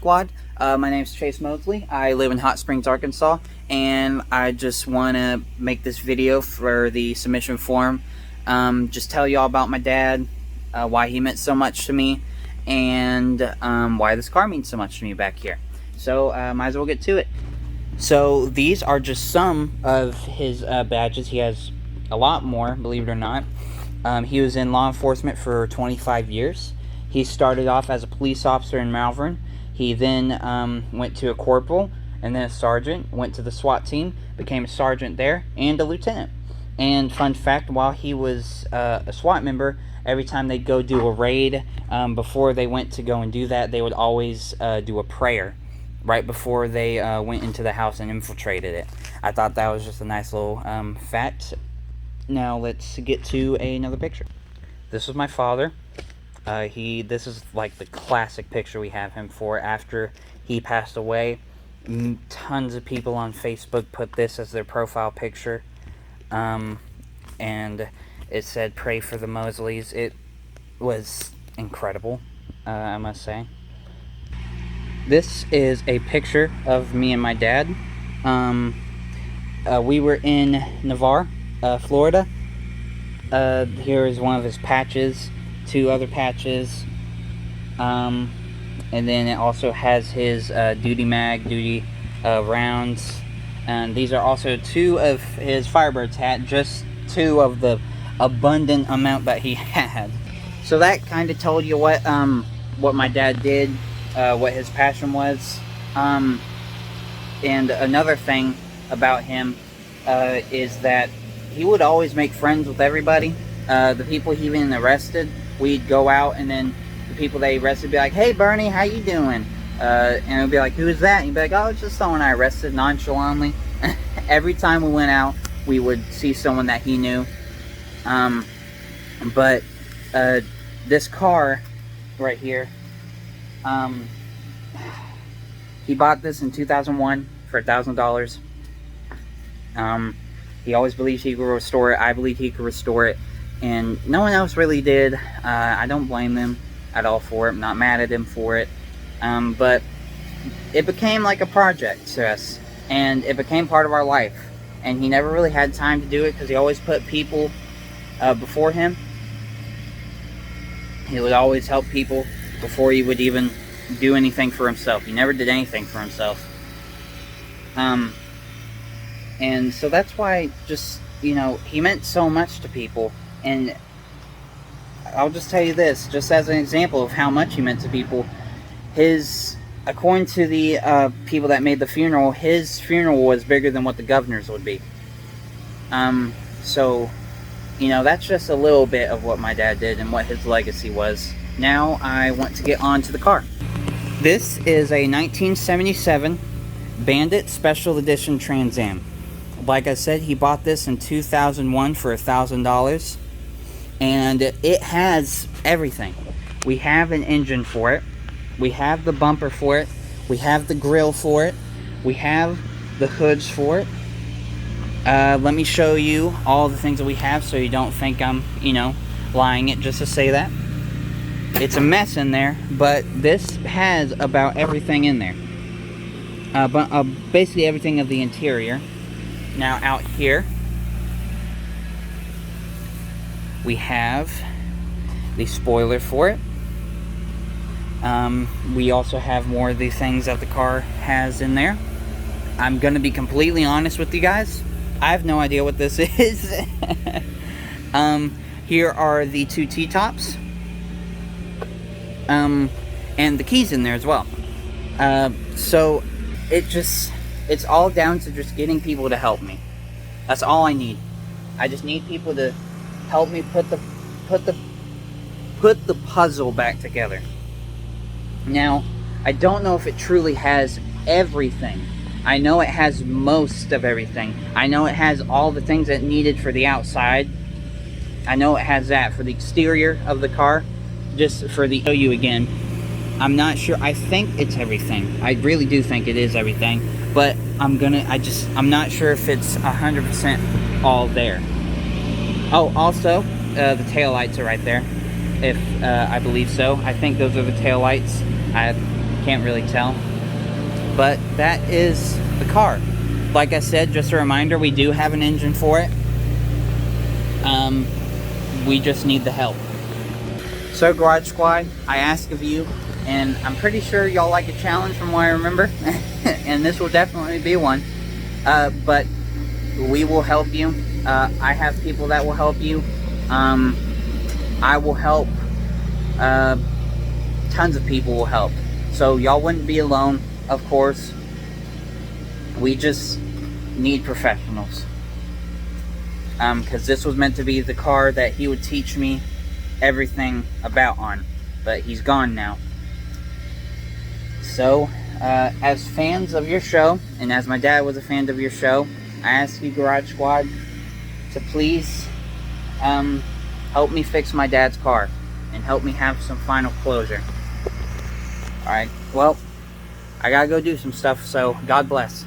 Squad. My name is Chase Mosley. I live in Hot Springs, Arkansas, and I just want to make this video for the submission form. Just tell y'all about my dad, why he meant so much to me, and why this car means so much to me back here. So might as well get to it. So these are just some of his badges. He has a lot more, believe it or not. He was in law enforcement for 25 years. He started off as a police officer in Malvern. He then went to a corporal and then a sergeant, went to the SWAT team, became a sergeant there, and a lieutenant. And fun fact, while he was a SWAT member, every time they'd go do a raid, before they went to go and do that, they would always do a prayer right before they went into the house and infiltrated it. I thought that was just a nice little fact. Now let's get to another picture. This was my father. This is like the classic picture we have him for after he passed away. Tons of people on Facebook put this as their profile picture. And it said, "Pray for the Mosleys." It was incredible, I must say. This is a picture of me and my dad. We were in Navarre, Florida. Here is one of his patches. Two other patches, and then it also has his duty rounds, and these are also two of his Firebirds hat, just two of the abundant amount that he had. So that kind of told you what my dad did, what his passion was. And another thing about him is that he would always make friends with everybody. The people he even arrested, we'd go out, and then the people they arrested would be like, "Hey Bernie, how you doing?" And it would be like, "Who is that?" And he'd be like, "Oh, it's just someone I arrested," nonchalantly. Every time we went out, we would see someone that he knew. But this car right here, he bought this in 2001 for $1,000. He always believed he could restore it. I believe he could restore it. And no one else really did. I don't blame him at all for it. I'm not mad at him for it. But it became like a project to us. And it became part of our life. And he never really had time to do it because he always put people before him. He would always help people before he would even do anything for himself. He never did anything for himself. And so that's why, just, you know, he meant so much to people. And I'll just tell you this, just as an example of how much he meant to people. According to the people that made the funeral, his funeral was bigger than what the governor's would be. So, you know, that's just a little bit of what my dad did and what his legacy was. Now I want to get on to the car. This is a 1977 Bandit Special Edition Trans Am. Like I said, he bought this in 2001 for $1,000. And it has everything. We have an engine for it. We have the bumper for it. We have the grill for it. We have the hoods for it. Let me show you all the things that we have so you don't think I'm, you know, lying it just to say that. It's a mess in there, but this has about everything in there. Basically everything of the interior. Now out here, we have the spoiler for it. We also have more of the things that the car has in there. I'm going to be completely honest with you guys. I have no idea what this is. Here are the two T-tops. And the keys in there as well. So it's all down to just getting people to help me. That's all I need. I just need people to help me put the puzzle back together. Now, I don't know if it truly has everything. I know it has most of everything. I know it has all the things that needed for the outside. I know it has that for the exterior of the car. Just for the OU again. I'm not sure. I think it's everything. I really do think it is everything. But I'm not sure if it's 100% all there. Oh, also, the taillights are right there. If I believe so. I think those are the taillights. I can't really tell. But that is the car. Like I said, just a reminder, we do have an engine for it. We just need the help. So Garage Squad, I ask of you, and I'm pretty sure y'all like a challenge from what I remember, and this will definitely be one. But we will help you. I have people that will help you. I will help. Tons of people will help. So y'all wouldn't be alone, of course. We just need professionals. Because this was meant to be the car that he would teach me everything about on. But he's gone now. So, as fans of your show, and as my dad was a fan of your show, I ask you, Garage Squad, to please help me fix my dad's car and help me have some final closure. Alright, well, I gotta go do some stuff, so God bless.